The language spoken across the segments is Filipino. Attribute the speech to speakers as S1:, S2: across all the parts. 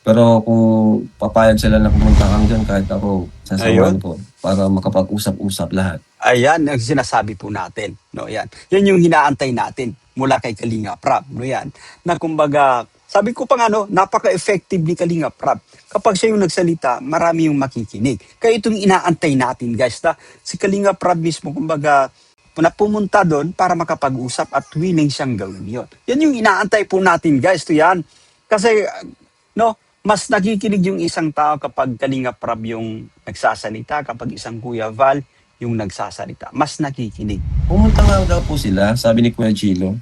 S1: Pero kung papayag sila na pumunta kami diyan kahit ako sasamahan
S2: Ayun.
S1: ko para makapag-usap-usap lahat.
S2: Ayan ang sinasabi po natin, no, yan. Yan yung hinaantay natin mula kay Kalinga Prab, no, yan. Na kumbaga, sabi ko pa nga, no, napaka-effective ni Kalinga Prab. Kapag siya yung nagsalita, marami yung makikinig. Kaya itong inaantay natin, guys, na si Kalinga Prab mismo, kumbaga, na pumunta doon para makapag-usap at willing siyang gawin yun. Yan yung inaantay po natin, guys, to yan. Kasi, no, mas nakikinig yung isang tao kapag Kalinga Prab yung nagsasalita, kapag isang Kuya Val yung nagsasalita. Mas nakikinig.
S1: Pumunta nga daw po sila, sabi ni Kuya Gilo.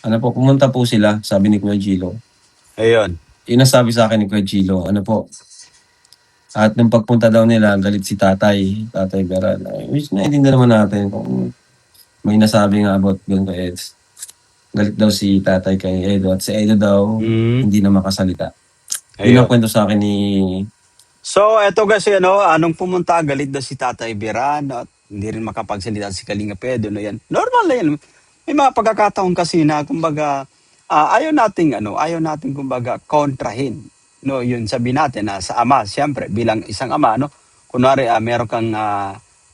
S1: Ano po, pumunta po sila, sabi ni Kuya Gilo.
S2: Ayun.
S1: Yun ang sabi sa akin ni Kuya Gilo, ano po. At nung pagpunta daw nila, galit si Tatay Beran. Which naiintindihan naman natin kung may nasabi nga about doon kay Eds. Galit daw si Tatay kay Edo at si Edo daw hindi na makasalita. Yun ang
S2: Ayun.
S1: kwento sa akin ni...
S2: So, eto kasi anong pumunta, galit daw si Tatay Biran at hindi rin makapagsalita si Kalinga Pedro na yan. Normal na yan. May mga pagkakataon kasi na, kumbaga, ayaw nating, kumbaga, kontrahin. No, yun sabi natin na sa ama, siyempre, bilang isang ama, no, kunwari,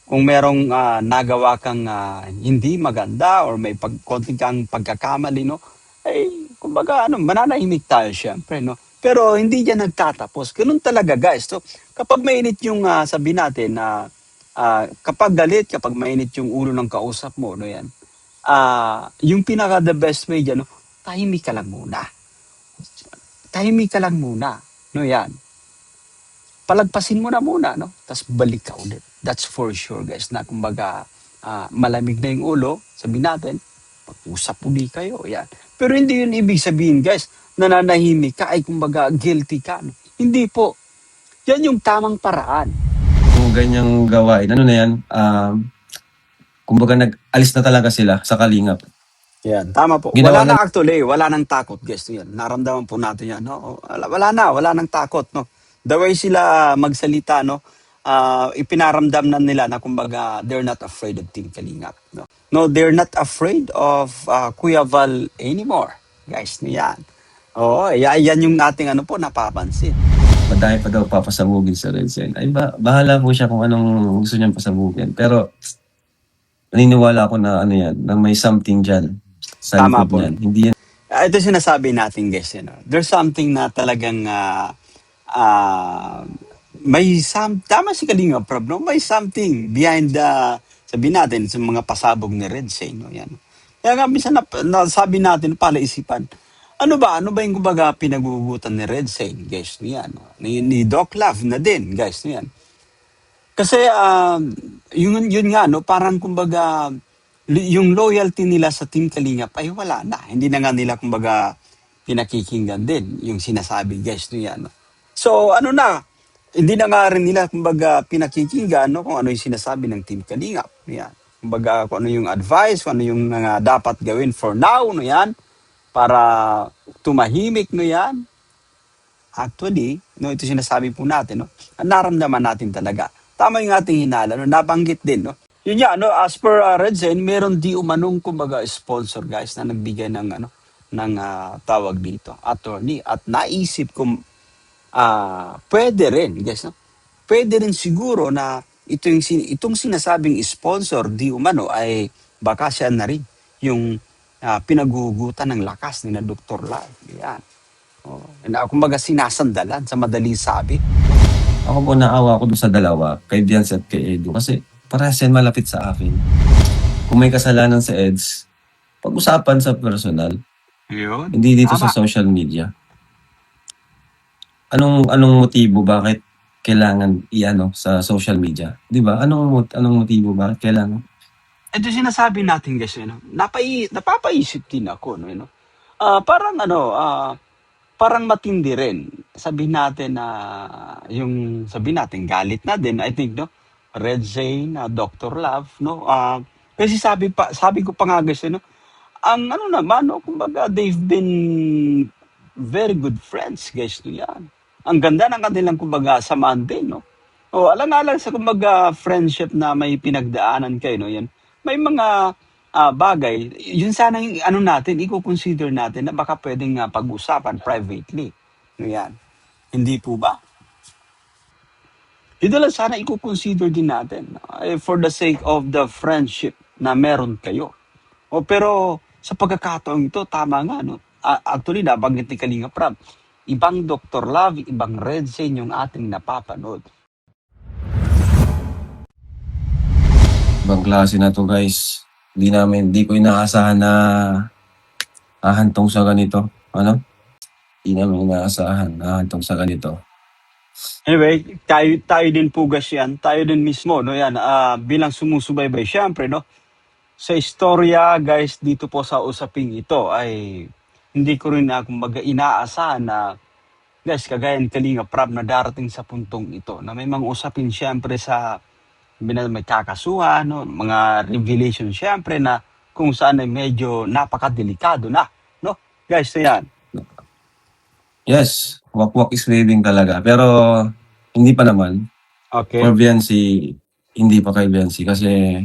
S2: kung merong nagawa kang hindi maganda or may konting kang pagkakamali, no, ay, kumbaga, mananahimik tayo, siyempre, no. Pero hindi yan nagtatapos. Ganun talaga, guys. So, kapag mainit yung, sabi natin, na kapag galit, kapag mainit yung ulo ng kausap mo, no, yan, yung pinaka the best way dyan, no, tahimik ka lang muna. Tahimik ka lang muna. No, yan. Palagpasin mo na muna, no? Tapos balik ka ulit. That's for sure, guys, na kumbaga, malamig na yung ulo, sabi natin, pag-usap uli kayo, yan. Pero hindi yun ibig sabihin, guys, nananahimik ka, ay kumbaga guilty ka. No? Hindi po. Yan yung tamang paraan.
S1: Kung ganyang gawain, ano na yan, kumbaga nag-alis na talaga sila sa Kalingap.
S2: Yan, tama po.
S1: Ginawa
S2: Wala
S1: na
S2: na actually, wala nang takot, guys. Yan, naramdaman po natin yan. No? Wala nang takot. No? The way sila magsalita, no? Ipinaramdam na nila na kumbaga they're not afraid of Team Kalingap. No, they're not afraid of Kuya Val anymore. Guys, yan. Oo, yan yung ating napapansin.
S1: madami pa daw papasabugin sa Red Sign. Ay, bahala po siya kung anong gusto niyang pasabugin. Pero naniniwala ako na ano yan, na may something dyan sa
S2: Tama
S1: likod
S2: po.
S1: niyan. Hindi yan.
S2: Ito sinasabi natin, guys. There's something na talagang ah, tama si Kalinga Prab, no? May something behind sabi natin, sa mga pasabog ni Red Say, no? Yan. Kaya nga, minsan sabi natin, palaisipan, ano ba yung kumbaga pinagugutan ni Red Say, guys, yan, no? Ni Doc Love na din, guys, yan. Kasi, yun nga, no? Parang kumbaga, yung loyalty nila sa Team Kalingap ay wala na. Hindi na nga nila kumbaga pinakikinggan din yung sinasabi, guys, no yan. No? So, hindi na nga rin nila, kumbaga, pinakikinggan, no, kung ano yung sinasabi ng Team Kalingap. Yan. Kumbaga, kung ano yung advice, kung ano yung dapat gawin for now, no, yan, para tumahimik, no, yan. Actually, no, ito sinasabi po natin, no, naramdaman natin talaga. Tama yung ating hinala, no, nabanggit din, no. Yun yan, no, as per Red Zen, meron di umanong, kumbaga, sponsor, guys, na nagbigay ng, ng tawag dito, attorney. At naisip ko, pwede rin, guys, no? Pwede rin siguro na itong sinasabing sponsor di umano ay baka siya na rin yung pinagugutan ng lakas ni na Dr. Love. Yan. Oh, na kumbaga sinasandalan sa madaling sabi.
S1: Ako po naawa ko dun sa dalawa, kay Diance at kay Edu. Kasi parehas yan malapit sa akin. Kung may kasalanan sa EDS, pag-usapan sa personal.
S2: Yun.
S1: Hindi dito sa
S2: Tama.
S1: social media. Anong motibo bakit kailangan iano sa social media? 'Di ba? Anong motibo bakit kailangan?
S2: Ito sinasabi natin guys, napapaisip din ako, no, parang parang matindi rin. Sabihin natin na sabihin natin galit na din, I think, no? Red Zane, Dr. Love, no? Kasi sabi ko pa nga guys, no? Ang naman, no? Kumbaga, they've been very good friends, guys, no yan. Ang ganda ng kanilang, kumbaga, samahan din, no? O, alang-alang sa, kumbaga, friendship na may pinagdaanan kayo, no? Yan. May mga bagay, yun sana yung natin, i-consider natin na baka pwedeng pag-usapan privately. No, yan. Hindi po ba? Ito lang sana i-consider din natin for the sake of the friendship na meron kayo. Pero sa pagkakataong ito, tama nga, no? Actually, nabanggit ni Kalinga Prab, ibang Dr. Love, ibang Red Zane yung ating napapanood.
S1: Ibang klase na to guys. Di ko inaasahan na hahantong sa ganito. Ano? Di namin inaasahan na hahantong sa ganito.
S2: Anyway, tayo din pugas yan. Tayo din mismo, no? Yan, bilang sumusubaybay, syempre, no? Sa istorya, guys, dito po sa usaping ito ay hindi ko rin kumbaga inaasahan na guys, kagaya ni Kalinga Prab na darating sa puntong ito na may mga usapin syempre sa may kakasuhan, no? Mga revelation syempre na kung saan ay medyo napakadelikado na, no? Guys, so yan.
S1: Yes, wakwak is waving talaga. Pero hindi pa naman.
S2: Okay.
S1: For Viancy, hindi pa kay Viancy kasi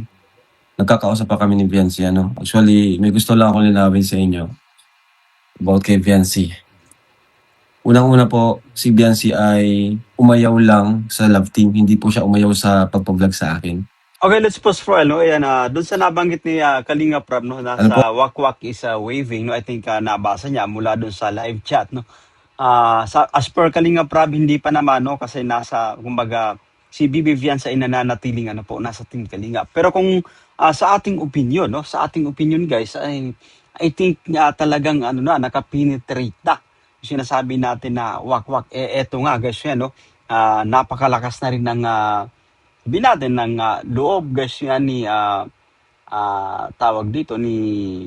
S1: nagkakausap pa kami ni Viancy. Ano? Actually, may gusto lang akong linawin sa inyo about kay Viancy. Unang-una po, si Viancy ay umayaw lang sa love team. Hindi po siya umayaw sa pagpa-vlog sa akin.
S2: Okay, let's pause for no. Ayan, doon sa nabanggit ni Kalinga Prab, no,
S1: Ano po?
S2: nasa wakwak is waving, no. I think nabasa niya mula doon sa live chat, no. As per Kalinga Prab, hindi pa naman, no, kasi nasa, kumbaga, si Bibi Fianza ay nananatiling, ano po, nasa Team Kalinga. Pero kung sa ating opinion, no, sa ating opinion, guys, I think talagang, ano na, nakapenetrate na. Yung sinasabi natin na wakwak, eto nga, guys, yan, no, napakalakas na rin ng, sabi natin ng loob guys yan ni tawag dito ni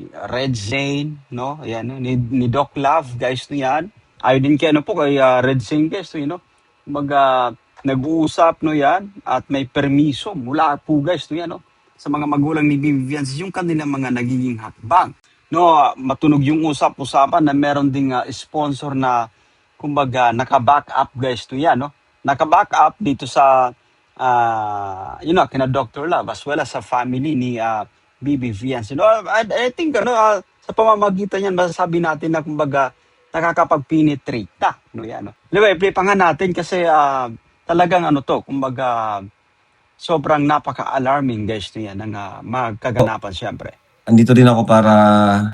S2: Red Zane, no? Ayan, no? Ni Doc Love guys no yan. Ayon din kay ano po kay Red Zane guys, no, you know. Kumbaga nag-uusap no yan at may permiso mula po guys no yan no sa mga magulang ni Vivian yung kanilang mga nagiging hakbang. No, matunog yung usap-usapan na meron ding sponsor na kumbaga naka-back up guys to yan no. Naka-back up dito sa kina Dr. Love as well as sa family ni Bibi Fiance. No, I think sa pamamagitan yan masasabi natin na kumbaga nakakapag-penetrate na, no yan, no. Anyway, play pa nga natin kasi talagang ano to, kumbaga sobrang napaka-alarming guys no yan ng magkaganapan syempre.
S1: Andito din ako para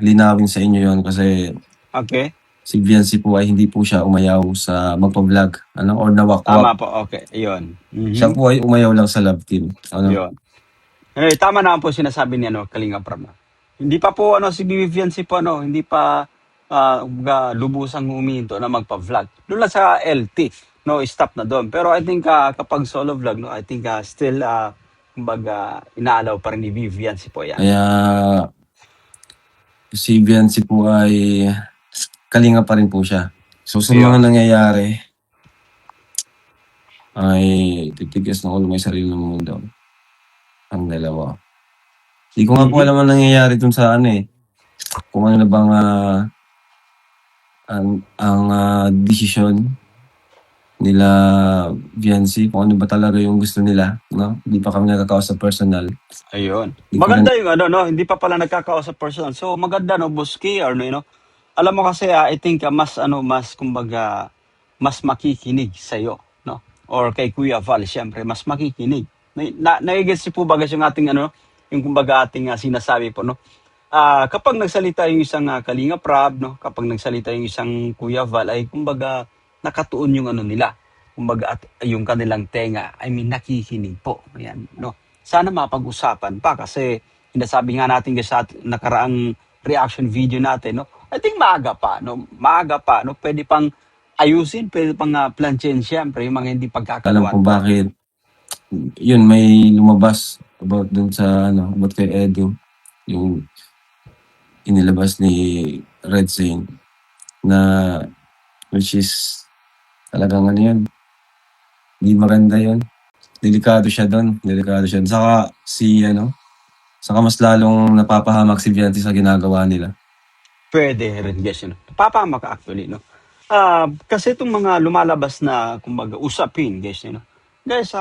S1: linawin sa inyo yon kasi
S2: Okay?
S1: si Viancy po ay hindi po siya umayaw sa magpa-vlog ano, or
S2: Tama
S1: nawakwak.
S2: po, okay. Ayun.
S1: Siya po ay umayaw lang sa love team. Ano?
S2: Yun. Tama na po sinasabi ni Kalinga Prab. Hindi pa po si Bibi Fiancé po hindi pa lubusang huminto na magpa-vlog. Doon lang sa LT, no, stop na doon. Pero I think kapag solo vlog, no, I think still kumbaga inaalaw pa rin ni Bibi Fiancé po yan.
S1: Kaya si Viancy po ay kalinga pa rin po siya. So sa mga nangyayari ay titigas ng ulo may sarili ng mundo. Ang dalawa. Hindi ko nga po alam ang nangyayari dun sa ano eh. Kung ano na bang ang desisyon nila Viancy, kung ano ba talaga yung gusto nila, no? Hindi pa kami nagkakausap personal.
S2: Ayun. Maganda yung no, hindi pa pala nagkakausap personal. So maganda no, Boski or no, you know. Alam mo kasi I think mas kumbaga mas makikinig sa iyo, no? Or kay Kuya Val, syempre mas makikinig. Nagigets po ba guys yung ating yung kumbaga ating sinasabi po, no? Kapag nagsalita yung isang Kalinga Prab, no? Kapag nagsalita yung isang Kuya Val ay kumbaga nakatuon yung nila. Kumbaga at yung kanilang tenga, I mean nakikinig po. Ayan, no? Sana mapag-usapan pa kasi sinasabi nga natin guys sa nakaraang reaction video natin, no? I think maaga pa, no? Maaga pa, no? Pwede pang ayusin, pwede pang planchain syempre yung mga hindi
S1: Alam
S2: pagkakaluan
S1: ko
S2: pa.
S1: bakit. Yun, may lumabas about dun sa about kay Edu. Yung inilabas ni Red Zane na which is talagang yun. Hindi maganda yun. Delikado siya doon. Saka saka mas lalong napapahamak si Viancy sa ginagawa nila.
S2: Pwede rin guys, you know. Papahamak ka actually, no? Kasi itong mga lumalabas na kumbaga usapin, guys, you know. Guys,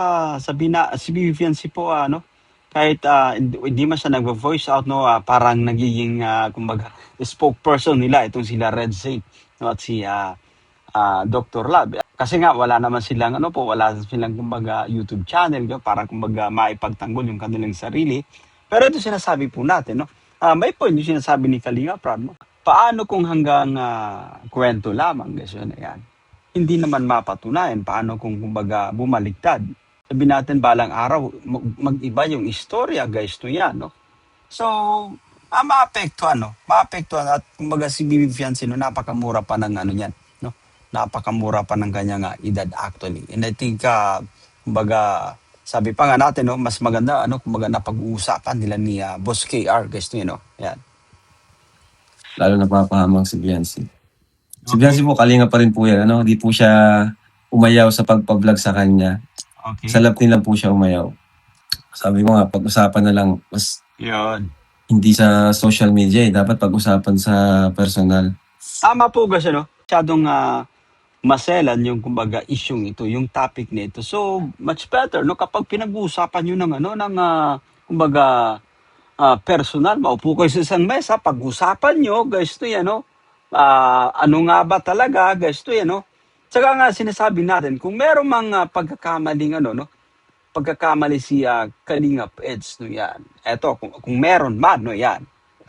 S2: si Bibi Fiancé po kahit hindi man siya nagvo-voice out no, parang nagiging kumbaga spokesperson nila itong sila Red Zane, no, at si Dr. Love. Kasi nga wala naman silang ano po, wala silang kumbaga YouTube channel para kumbaga maipagtanggol yung kanilang sarili. Pero ito sinasabi po natin, no? May point yung sinasabi ni Kalinga Prab, no? Paano kung hanggang kwento lamang, guys, yun, ayan. Hindi naman mapatunayan paano kung kumbaga bumaliktad. Sabi natin balang araw mag-iba yung istorya, guys, to yan, no? So, maapektuhan, no? Maapektuhan at kumbaga si Bibi Fiancé, no, napakamura pa ng ano niyan, no? Napakamura pa ng kanyang edad actually. And I think, kumbaga, sabi pa nga natin, no, mas maganda, ano, kumbaga napag-uusapan nila ni Boss KR, guys, no, no? Yan.
S1: Lalo napapahamang si Biancy. Si
S2: Okay.
S1: Biancy po, kalinga pa rin po yan. Ano? Di po siya umayaw sa pagpa-vlog sa kanya.
S2: Okay.
S1: Sa lapin lang po siya umayaw. Sabi ko nga, pag-usapan na lang. Mas
S2: Yun.
S1: hindi sa social media dapat pag-usapan sa personal.
S2: Tama po kasi, no? Masyadong maselan yung kumbaga isyung ito, yung topic nito. So, much better, no? Kapag pinag-uusapan nyo ng ano, ng kumbaga personal, maupo kayo sa isang mesa, pag-usapan nyo, guys, to yan, no? Ano nga ba talaga, guys, to yan, no? Tsaka nga sinasabi natin, kung meron mga pagkakamaling ano, no? Pagkakamali si Kalingap Eds, no yan. Eto, kung meron man, no yan.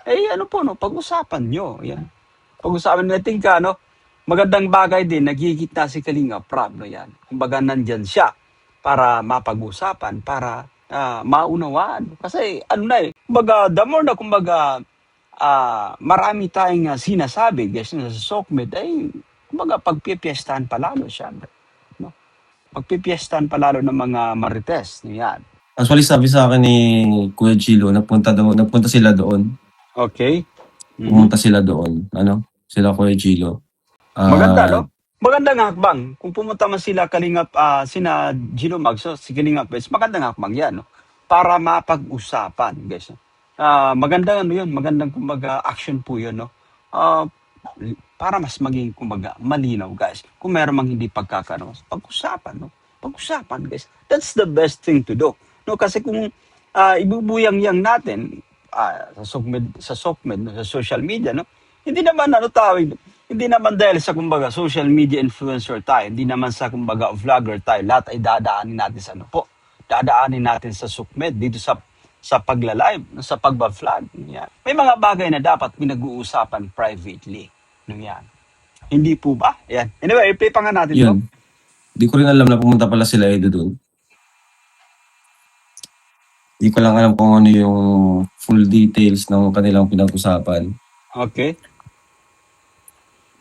S2: Eh, ano po, no? Pag-usapan nyo, yan. Pag-usapan natin ka, no? Magandang bagay din, nagigit na si Kalingap Prab, no yan. Kumbaga, nandyan siya para mapag-usapan, para maunawaan. Kasi, ano na eh, kumbaga, the more na, kumbaga, marami tayong sinasabi, guys, na sa SOCMED, ay, kumbaga, pagpipiestahan palalo siya. No? Pagpipiestahan palalo ng mga marites, no yan.
S1: Actually, sabi sa akin ni Kuya Chilo, napunta sila doon.
S2: Okay.
S1: Pumunta sila doon. Ano? Sila Kuya Chilo.
S2: Maganda, no? Magandang hakbang. Kung pumunta man sila Kalingap, sina Gino Mag, so si Kalingap West, magandang hakbang yan, no? Para mapag-usapan, guys. No? Magandang ano yun, magandang kumbaga action po yun, no? Ah, para mas maging kumbaga malinaw, guys. Kung meron mang hindi pagkakaroon, pag-usapan, no? Pag-usapan, guys. That's the best thing to do. No, kasi kung ibubuyang-yang natin sa SOCMED, no, sa social media, no? Hindi naman ano tawag, hindi naman dahil sa kumbaga social media influencer tayo, hindi naman sa kumbaga vlogger tayo, lahat ay dadaanin natin sa ano po. Dadaanin natin sa SOCMED dito sa pagla-live, sa pagba-vlog. Yan. May mga bagay na dapat pinag-uusapan privately. Nung yan. Hindi po ba? Yan. Anyway, i-play pa nga natin to.
S1: Yun. Di ko rin alam na pumunta pala sila Edo doon. Di ko lang alam kung ano yung full details ng kanilang pinag-usapan.
S2: Okay.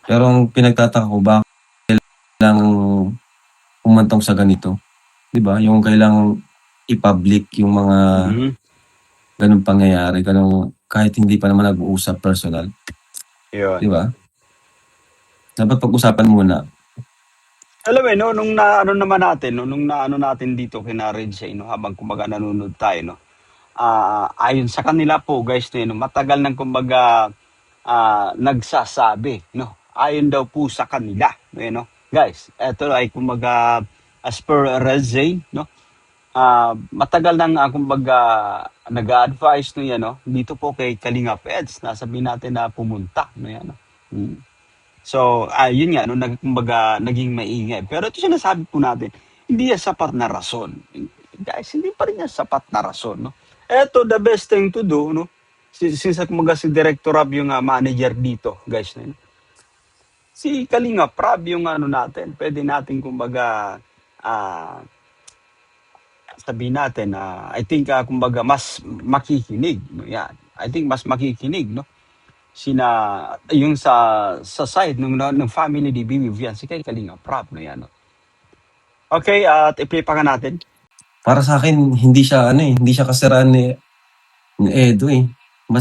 S1: Pero ang pinagtataka ko, bakit kailang umantong sa ganito? Di ba? Yung kailang i-public yung mga ganung pangyayari, kahit hindi pa naman nag-uusap personal.
S2: Yun.
S1: Di ba? Dapat pag-usapan muna.
S2: Alam mo, no, nung naano naman natin, no, nung naano natin dito kina Redshay, no, habang kumbaga nanonood tayo, no, ayon sa kanila po, guys, no, matagal nang kumbaga nagsasabi, no, ayon daw po sa kanila, no, guys, eto ay kumbaga as per Redshay, no, matagal nang kumbaga nag-a-advise no yan, no, dito po kay Kalinga Peds, nasabi natin na pumunta, no yan, no. So, yun nga, no, kumbaga, naging maingay. Pero ito sinasabi po natin, hindi yan sapat na rason. Guys, hindi pa rin yan sapat na rason. No? Eto, the best thing to do, no? Since kumbaga si Director Rob yung manager dito, guys. No? Si Kalinga Prab yung ano natin, pwede natin kumbaga, sabihin natin, I think kumbaga mas makikinig. No? Yan. I think mas makikinig, no? Yung sa side ng family ni Bibi Fiancé kay Kalinga Prab no yan. No? Okay, at i-play pa nga natin.
S1: Para sa akin, hindi siya kasiraan ni Edo eh.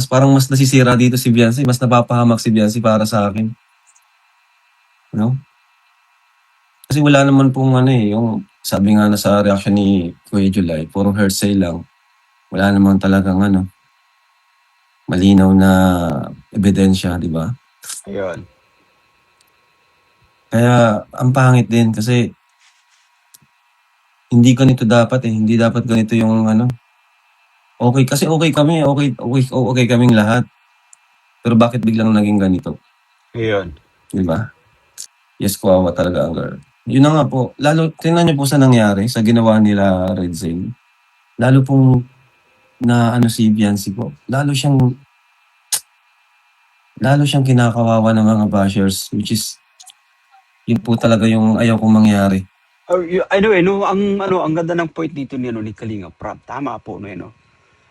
S1: Parang mas nasisira dito si Fiancé, mas napapahamak si Fiancé para sa akin. No? Kasi wala naman pong yung sabi nga na sa reaction ni Kuya July, puro hearsay lang. Wala naman talagang malinaw na ebidensya, di ba?
S2: Ayun.
S1: Kaya ang pangit din kasi hindi ganito dapat eh. Hindi dapat ganito yung Okay, kasi okay kami, okay kaming lahat. Pero bakit biglang naging ganito?
S2: Ayun.
S1: Di ba? Yes, kawawa talaga ang girl. Yun na nga po, lalo tingnan niyo po sa nangyari sa ginawa nila Red Zane. Lalo pong na ano si Viancy po, lalo siyang kinakawawa ng mga bashers, which is yun po talaga yung ayaw kong mangyari.
S2: Anyway, no, ang ganda ng point dito ni, ni Kalinga Prab. Tama po, no, no.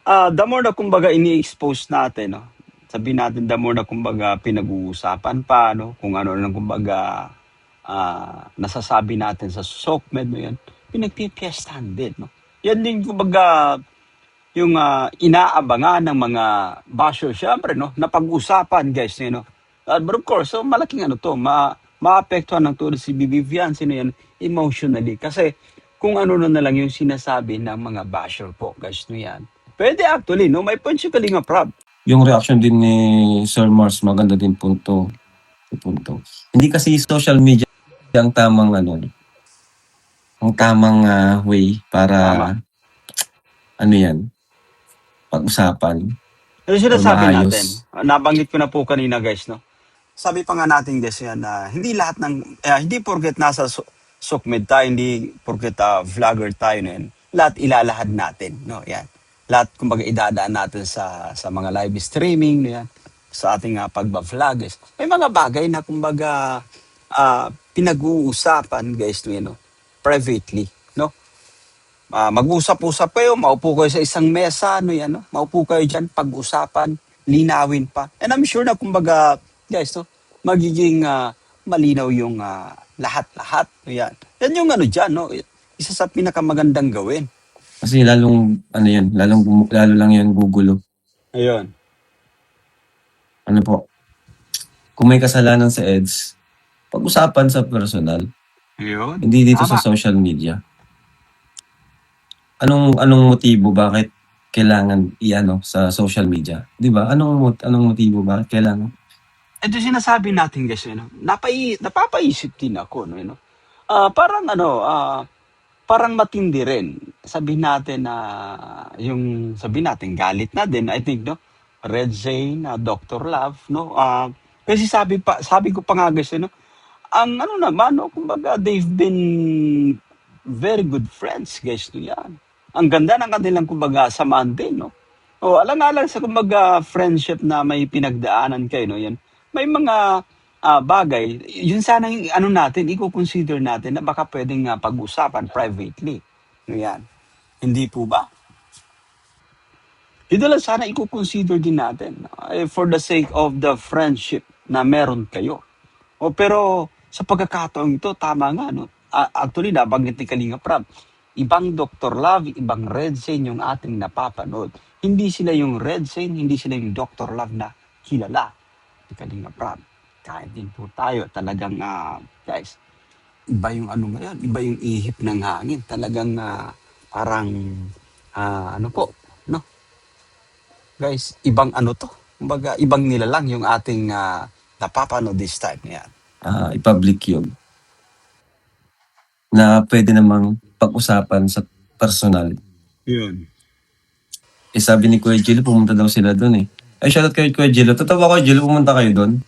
S2: The more na kumbaga ini-expose natin, no, sabihin natin the more na kumbaga pinag-uusapan pa, no, kung ano lang kumbaga nasasabi natin sa SOCMED, no, yan, pinagpipiestahan din, no. Yan din kumbaga yung inaabangan ng mga basher, syempre, no, na pag-usapan, guys, you know. But of course, so malaking ano to, maapektuhan ng todo si Vivian, sino yan, emotionally. Kasi kung ano na lang yung sinasabi ng mga basher po, guys, no yan. Pwede actually, no, may point si Kalinga Prab.
S1: Yung reaction din ni Sir Mars, maganda din punto. Hindi kasi social media ang tamang way para
S2: Tama.
S1: ano yan, pag-usapan
S2: Ano
S1: or
S2: sinasabi natin?
S1: maayos.
S2: Nabanggit ko na po kanina, guys, no? Sabi pa nga natin guys yan na hindi lahat ng hindi porket nasa SOCMED tayo, hindi porket vlogger tayo na yan, lahat ilalahad natin, no? Yan. Lahat kumbaga idadaan natin sa mga live streaming, no? Yan. Sa ating pagba-vlog, guys. May mga bagay na kumbaga pinag-uusapan, guys, no, no? Privately, no? Mag-usap-usap kayo, maupo kayo sa isang mesa, no yan, no? Maupo kayo dyan, pag-usapan, linawin pa. And I'm sure na kumbaga, guys, no, magiging malinaw yung lahat-lahat. No, yan. Yan yung ano dyan, no? Isa sa pinakamagandang gawin.
S1: Kasi lalo lang yan gugulo.
S2: Ayun.
S1: Ano po, kung may kasalanan sa EDS, pag-usapan sa personal,
S2: Ayun.
S1: hindi dito sa
S2: Tama.
S1: social media. Anong motibo bakit kailangan sa social media? 'Di ba? Anong motibo bakit kailangan?
S2: Ito sinasabi natin guys, no? Napapaisip din ako, no? Parang parang matindi rin. Sabihin natin na yung sabihin natin galit na din, I think, no? Red Zane, Dr. Love, no? Kasi sabi ko pa nga guys, no? Ang ano naman, no? Kumbaga they've been very good friends, guys, no yan. Ang ganda ng kanilang kumbaga samahan din, no? O alang-alang sa kumbaga friendship na may pinagdaanan kayo, no? Yan. May mga bagay, yun sana yung ano natin, i-consider natin na baka pwedeng pag-usapan privately. No yan. Hindi po ba? Yun lang sana i-consider din natin for the sake of the friendship na meron kayo. Pero sa pagkakataong ito, tama nga, no? Actually, nabanggit ni Kalinga Prab, ibang Dr. Love, ibang Red Zane yung ating napapanood. Hindi sila yung Red Zane, hindi sila yung Dr. Love na kilala ni Kalinga Prab. Kahit din po tayo, talagang, guys, iba yung ano ngayon, iba yung ihip ng hangin. Talagang parang, ano po, no? Guys, ibang ano to. Kumbaga, ibang nilalang yung ating napapanood this time. Yan.
S1: I-public yun. Na pwede namang pag-usapan sa personal.
S2: Yun.
S1: Sabi ni Kuya Jilo, pumunta daw sila doon eh. Ay, shoutout kay Kuya Jilo. Totoo ba Kuya Jilo, pumunta kayo doon?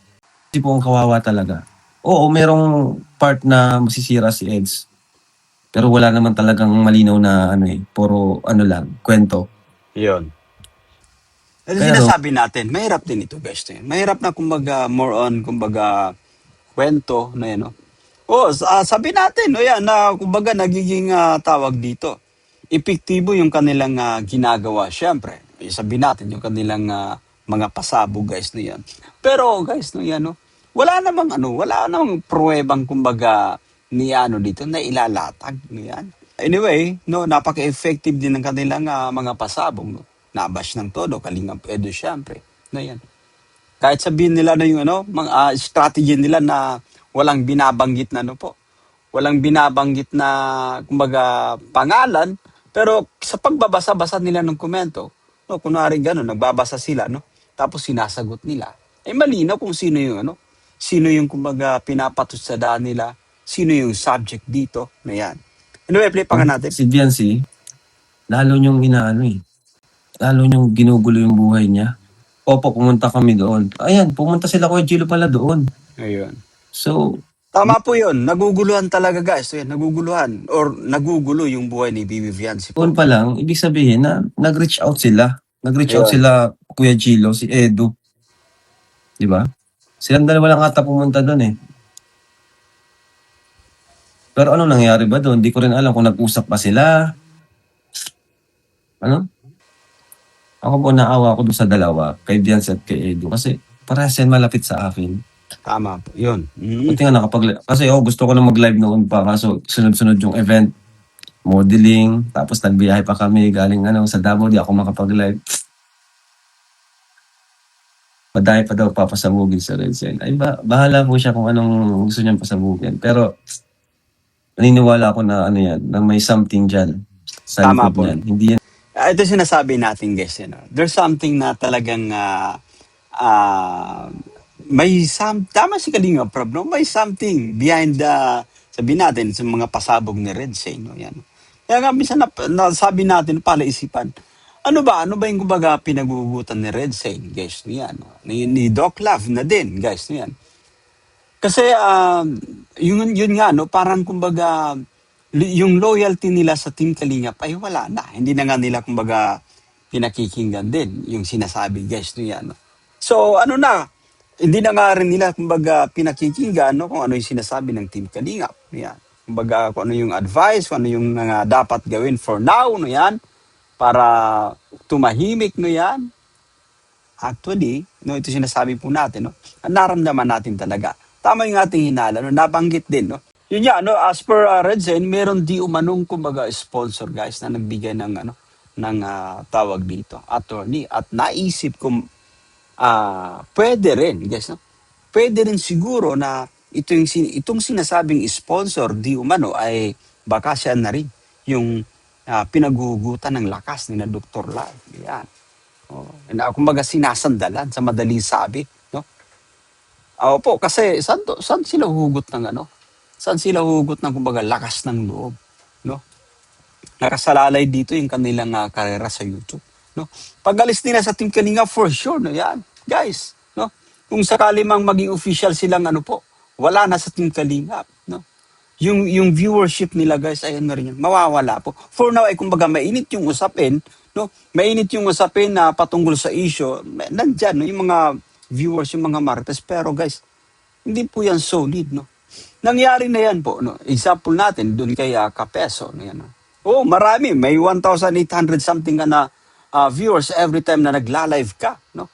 S1: Kasi po ang kawawa talaga. Oo, merong part na masisira si Eds. Pero wala naman talagang malinaw na puro lang, kwento.
S2: Yun. At
S1: Kaya
S2: sinasabi natin, mahirap din ito guys. Mahirap na kumbaga more on kumbaga kwento na yan. No? Sabi natin, no yan, na kumbaga nagiging tawag dito. Epektibo yung kanilang ginagawa, syempre. Sabi natin yung kanilang mga pasabog guys no yan. Pero guys no yan, no, wala namang pruwebang kumbaga ni ano dito na ilalatag no yan. Anyway, no, napaka-effective din ng kanilang mga pasabog, no. Nabash ng todo, Kalingap Edo syempre. No yan. Kahit sabihin nila na yung mga strategy nila na walang binabanggit na po. Walang binabanggit na kumbaga pangalan, pero sa pagbabasa-basa nila ng komento, no, kunwari gano'n, nagbabasa sila, no? Tapos sinasagot nila. Malinaw kung sino yung sino yung kumbaga pinapatusadaan nila, sino yung subject dito, na yan. Anyway, play pa nga natin.
S1: Si Viancy, lalo niyong lalo niyong ginugulo yung buhay niya. Pumunta kami doon. Ayan, pumunta sila Kuya Jilo pala doon.
S2: Ayun.
S1: So,
S2: Tama po yun. Naguguluhan talaga guys. So, yan, naguguluhan. Or nagugulo yung buhay ni Bibi Fianci
S1: Doon
S2: po.
S1: pa lang, ibig sabihin na nag-reach out sila. Nag-reach out
S2: Ayun.
S1: sila, Kuya Gilo, si Edu, di ba? Silang dalawa lang ata pumunta doon eh. Pero ano nangyari ba doon? Di ko rin alam kung nag-usap pa sila. Ano? Ako po naawa ko doon sa dalawa, kay Bianca at kay Edu. Kasi parehas yan malapit sa akin.
S2: Tama po. Yun.
S1: Buti nga kasi gusto ko na mag-live noon pa. Kaso sunod-sunod yung event. Modeling. Tapos nagbiyahe pa kami galing sa Davao. Di ako makapag-live. Madami pa daw papasabugin sa Red Sign. Ay, bahala po siya kung anong gusto niyang pasabugin. Pero naniniwala ako na yan, na may something dyan sa
S2: Tama
S1: likod
S2: po.
S1: niyan. Hindi yan.
S2: Ito sinasabi natin guys. There's something na talagang ah, tama si Kalinga Prab, no? May something behind sabi natin, sa mga pasabog ni Red Say, no? Yan. Kaya nga, minsan sabi natin, palaisipan, ano ba yung kumbaga pinagugutan ni Red Say, guys, no? Yan, no? Ni Doc Love na din, guys, no? Yan. Kasi, yun nga, no? Parang kumbaga, yung loyalty nila sa Team Kalingap ay wala na. Hindi na nga nila kumbaga pinakikinggan din yung sinasabi, guys, no? Yan, no? So, ano na, hindi na nga rin nila kumbaga pinakikinggan no, kung ano yung sinasabi ng Team Kalingap. Yan. Kumbaga kung ano yung advice, kung ano yung dapat gawin for now, no yan, para tumahimik, no yan. Actually, no, ito sinasabi po natin, no, naramdaman natin talaga. Tama yung ating hinala, no, nabanggit din, no. Yun yan, no, as per Red Zen, meron di umanong kumbaga sponsor guys na nagbigay ng ng tawag dito, attorney, at naisip ko pwede rin, guys, no? Pwede rin siguro na itong sinasabing sponsor di umano ay baka siya na rin yung pinaguhugutan ng lakas ni na Dr. Love. Yan. Oh, na kumbaga sinasandalan sa madaling sabi, no? Opo, kasi saan sila hugot ng Saan sila hugot ng kumbaga lakas ng loob, no? Nakasalalay dito yung kanilang karera sa YouTube, no? Pag-alis nila sa Team Kalinga for sure, no? Yan, guys, no? Kung sakali mang maging official silang wala na sa Team Kalinga, no? Yung viewership nila guys ay na rin yan, mawawala po. For now ay kumbaga mainit yung usapin, no? Mainit yung usapin na patungkol sa issue, nandiyan, no? Yung mga viewers, yung mga marites, pero guys, hindi po yan solid, no? Nangyari na yan po, no? Example natin, dun kay Kapeso, no? Yan, no? Oh, marami. May 1,800 something ka na viewers every time na nagla-live ka, no?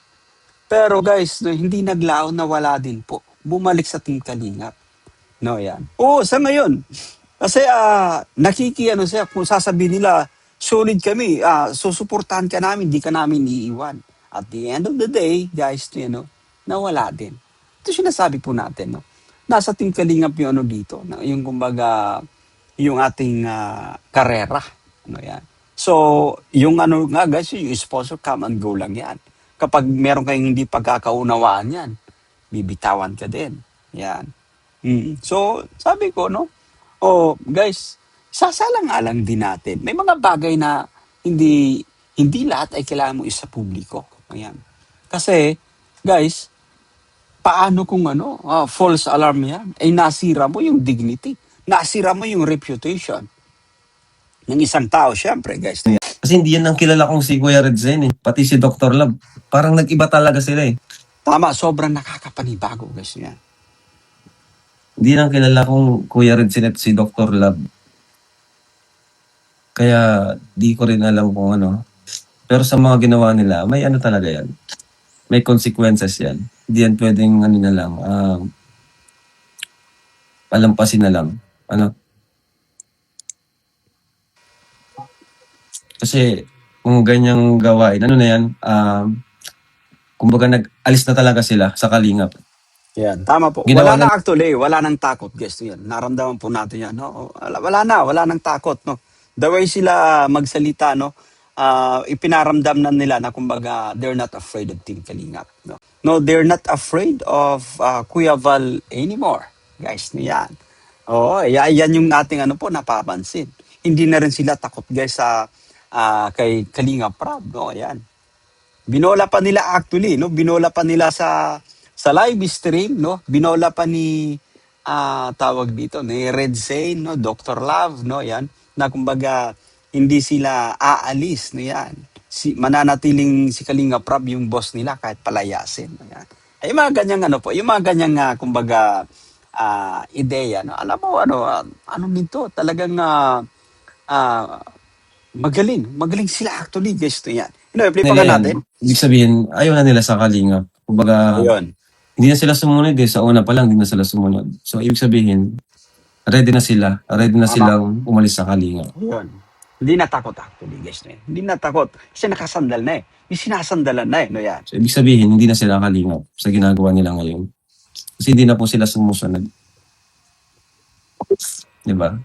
S2: Pero guys, no, hindi naglaon na wala din po. Bumalik sa Team Kalingap. No, yan. Oo, sa ngayon. Kasi siya, kung sasabihin nila, solid kami, susuportahan ka namin, di ka namin iiwan. At the end of the day, guys, nawala din. Ito sinasabi po natin, no? Nasa Team Kalingap yung dito, no? Yung kumbaga, yung ating karera. Ano yan. So, yung nga guys, yung sponsor, come and go lang yan. Kapag meron kayong hindi pagkakaunawaan yan, bibitawan ka din. Yan. So, sabi ko, no? Oh, guys, sasalang-alang din natin. May mga bagay na hindi lahat ay kailangan mo isa publiko. Ayan. Kasi, guys, paano kung false alarm yan? Ay nasira mo yung dignity. Nasira mo yung reputation ng isang tao, syempre, guys.
S1: Kasi hindi yan ang kilala kong si Kuya Red Zen eh. Pati si Dr. Love. Parang nag-iba talaga sila eh.
S2: Tama, sobrang nakakapanibago, guys. Yan.
S1: Hindi lang kilala kong Kuya Red Zen at si Dr. Love. Kaya di ko rin alam kung ano. Pero sa mga ginawa nila, may talaga yan. May consequences yan. Hindi yan pwedeng na lang, palampasin na lang. Kasi kung ganyang gawain, na yan, kumbaga nag-alis na talaga sila sa Kalingap.
S2: Yan, tama po.
S1: Ginawa
S2: Wala na actually, wala nang takot, guys. Yan, naramdaman po natin yan, no? Wala nang takot, no? The way sila magsalita, no? Ipinaramdam na nila na kumbaga they're not afraid of Team Kalingap, no? No, they're not afraid of Kuya Val anymore, guys. Yan. Oo, yan yung ating napapansin. Hindi na rin sila takot, guys, sa kay Kalingap Prab, no? Yan. Binola pa nila actually, no? Binola pa nila sa live stream, no? Binola pa ni tawag dito, ni Red Zane, no, Dr. Love, no, yan, na kumbaga hindi sila aalis, no, yan. Mananatiling si Kalinga Prab yung boss nila kahit palayasin, no, yan. Ay, yung mga ganyang ano po, yung mga ganyang kumbaga ideya, no. Alam mo ano, ano nito, talagang ah, magaling sila actually, guys, no, yan. Play pa
S1: Nila
S2: nga
S1: yan.
S2: natin.
S1: Ibig sabihin, ayaw na nila sa Kalingap. Kumbaga,
S2: Ayun.
S1: hindi na sila sumunod eh. Sa una pa lang, hindi na sila sumunod. So, ibig sabihin, ready na sila. Ready na
S2: Tama.
S1: silang umalis sa Kalingap.
S2: Ayun. Hindi natakot actually, guys, no, yan. Hindi natakot. Kasi nakasandal na eh. Yung sinasandalan na eh, no, yan.
S1: So, ibig sabihin, hindi na sila Kalingap sa ginagawa nila ngayon. Kasi hindi na po sila sumusunod. Diba?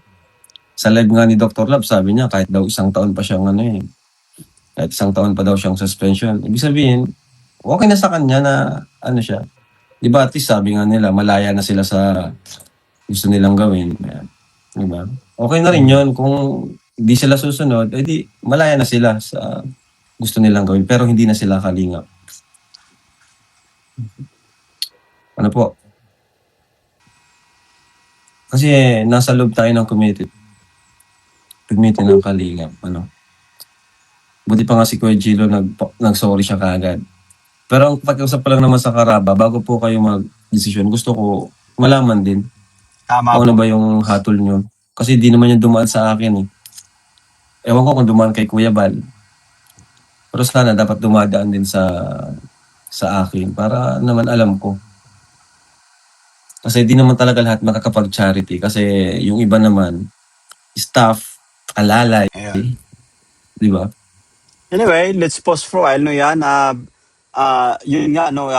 S1: Sa live nga ni Dr. Love, sabi niya, kahit daw 1 taon pa siyang ano eh. Kahit 1 taon pa daw siyang suspension. Ibig sabihin, okay na sa kanya na ano siya. Diba at least sabi nga nila, malaya na sila sa gusto nilang gawin. Ayan. Diba? Okay na rin yun. Kung hindi sila susunod, edi malaya na sila sa gusto nilang gawin. Pero hindi na sila Kalingap. Ano po? Kasi nasa loob tayo ng committee ng Kalingap. Ano? Buti pa nga si Kuya Gilo nag-sorry siya kaagad. Pero ang pakiusap pa lang naman sa Karaba, bago po kayo mag-desisyon, gusto ko malaman din
S2: Tama
S1: kung ano
S2: po.
S1: ba yung hatol nyo. Kasi di naman yung dumaan sa akin eh. Ewan ko kung dumaan kay Kuya Bal. Pero sana dapat dumadaan din sa akin para naman alam ko. Kasi di naman talaga lahat makakapag-charity. Kasi yung iba naman, staff, alalay,
S2: Ayun.
S1: di ba?
S2: Anyway, let's pause for a while, no, yan. Yun nga, no,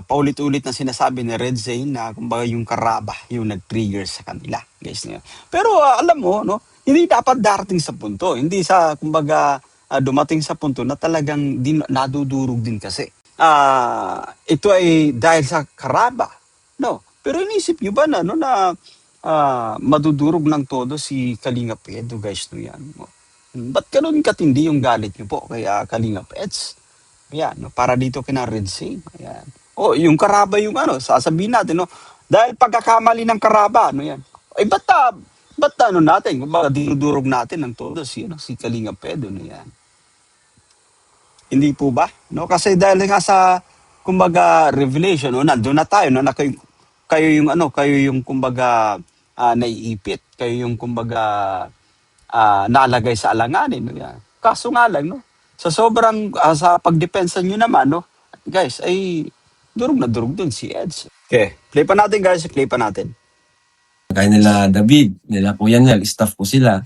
S2: paulit-ulit na sinasabi ni Red Zane na kumbaga yung Karaba yung nag-trigger sa kanila, guys. No? Pero alam mo, no, hindi dapat darating sa punto. Hindi sa, kumbaga, dumating sa punto na talagang nadudurog din kasi. Ito ay dahil sa Karaba, no? Pero inisip nyo ba na, no, na madudurog ng todo si Kalinga Pedro, guys, no, yan. No? Ba't ganun katindi yung galit niyo po kay Kalinga Pets? Ayan, no, para dito kina Red Sea. Ayan. O, yung Karaba yung ano, sasabihin natin, no? Dahil pagkakamali ng Karaba, ano yan? Ay, ba't ano natin? Kumbaga, dinudurog natin ng todo si Kalinga Pedro, no yan? Hindi po ba? No, kasi dahil nga sa kumbaga revelation, no, nandoon na tayo, no, na kayo yung ano, kayo yung kumbaga naiipit, kayo yung kumbaga nalagay sa alanganin, no, yan. Kaso nga lang, no, sa sobrang sa pagdepensa nyo naman, no, guys, ay durog na durog dun si Eds. Okay, play pa natin, guys, play pa natin.
S1: Kaya nila David, nila Kuya Nel, staff ko sila.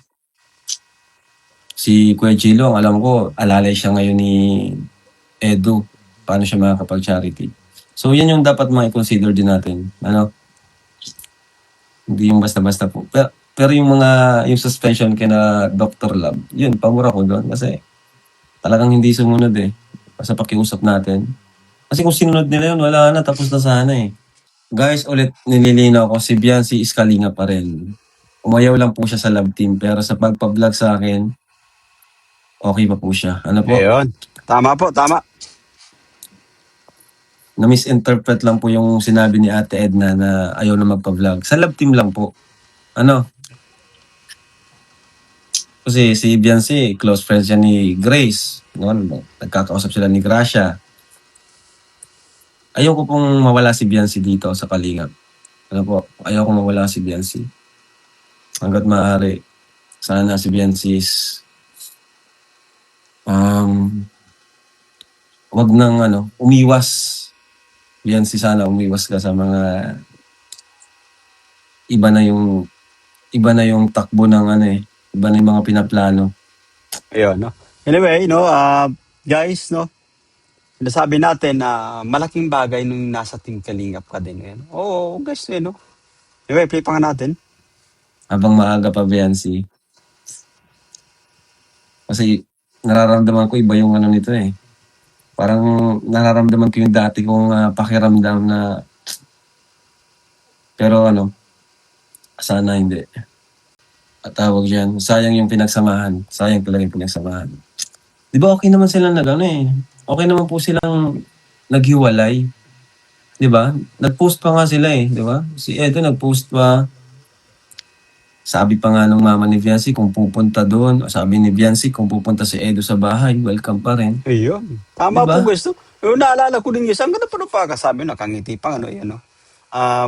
S1: Si Kuya Gilo, ang alam ko, alalay siya ngayon ni Edu. Paano siya makakapag-charity. So, yan yung dapat ma-consider din natin. Ano? Hindi yung basta-basta po. Pero yung yung suspension kina Dr. Love, yun, pamura ko doon. Kasi talagang hindi sumunod eh. Sa pakiusap natin. Kasi kung sinunod nila yun, wala na, tapos na sana eh. Guys, ulit nililinaw ko, si Biancy is Kalinga pa rin. Umayaw lang po siya sa love team, pero sa pagpa-vlog sa akin, okay pa po siya. Ano po?
S2: Ayun. Tama po, tama.
S1: Na-misinterpret lang po yung sinabi ni Ate Edna na ayaw na magpa-vlog. Sa love team lang po. Ano? Kasi si Biancy, close friends siya ni Grace. Noon, nagkakausap sila ni Gracia. Ayaw ko pong mawala si Biancy dito sa Kalingap. Ano po? Ayaw ko mawala si Biancy. Hanggat maaari. Sana si Biancy is wag nang umiwas. Biancy, sana umiwas ka sa mga iba na yung takbo ng iba na yung mga pinaplano.
S2: Ayun, no. Anyway, no, guys, no, nasabi natin na malaking bagay nung nasa Team Kalingap ka din. Ngayon. Oo, guys, no. Anyway, play pa nga natin.
S1: Habang maaga pa, Biancy. Kasi nararamdaman ko iba yung nito eh. Parang nararamdaman ko yung dati kong pakiramdam na pero sana hindi. At tawag dyan, sayang yung pinagsamahan. Sayang talaga yung pinagsamahan. Di ba okay naman silang Okay naman po silang naghiwalay. 'Di ba? Nag-post pa nga sila eh, 'di ba? Si Edo nag-post pa. Sabi pa nga nung mama ni Viancy kung pupunta doon, sabi ni Viancy kung pupunta si Edo sa bahay, welcome pa rin.
S2: Ayun.
S1: 'Di
S2: Tama po
S1: ba?
S2: guys. No? Yung naalala ko din guys, ang ganda pa nung pagkasabi, nakangiti pa, ano, yan, no?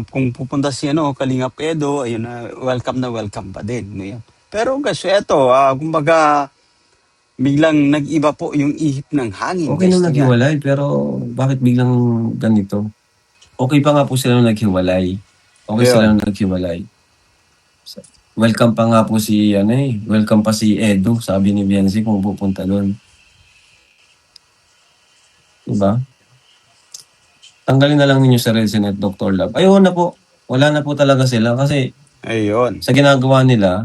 S2: Kung pupunta si ano, Kalingap Edo, ayun na welcome pa din. No, yan. Pero guys, eto, kumbaga, biglang nag-iba po yung ihip ng hangin
S1: Okay
S2: guys.
S1: nung
S2: No, yan.
S1: naghiwalay, pero bakit biglang ganito? Okay pa nga po sila nung naghiwalay. Okay sila
S2: Ayun.
S1: nung naghiwalay. Welcome pa nga po si ano eh, welcome pa si Edo, sabi ni Viancy kung pupunta doon. 'Di ba? Tanggalin na lang ninyo si Redzen at Dr. Love. Ayun na po. Wala na po talaga sila kasi
S2: Ayun.
S1: sa ginagawa nila,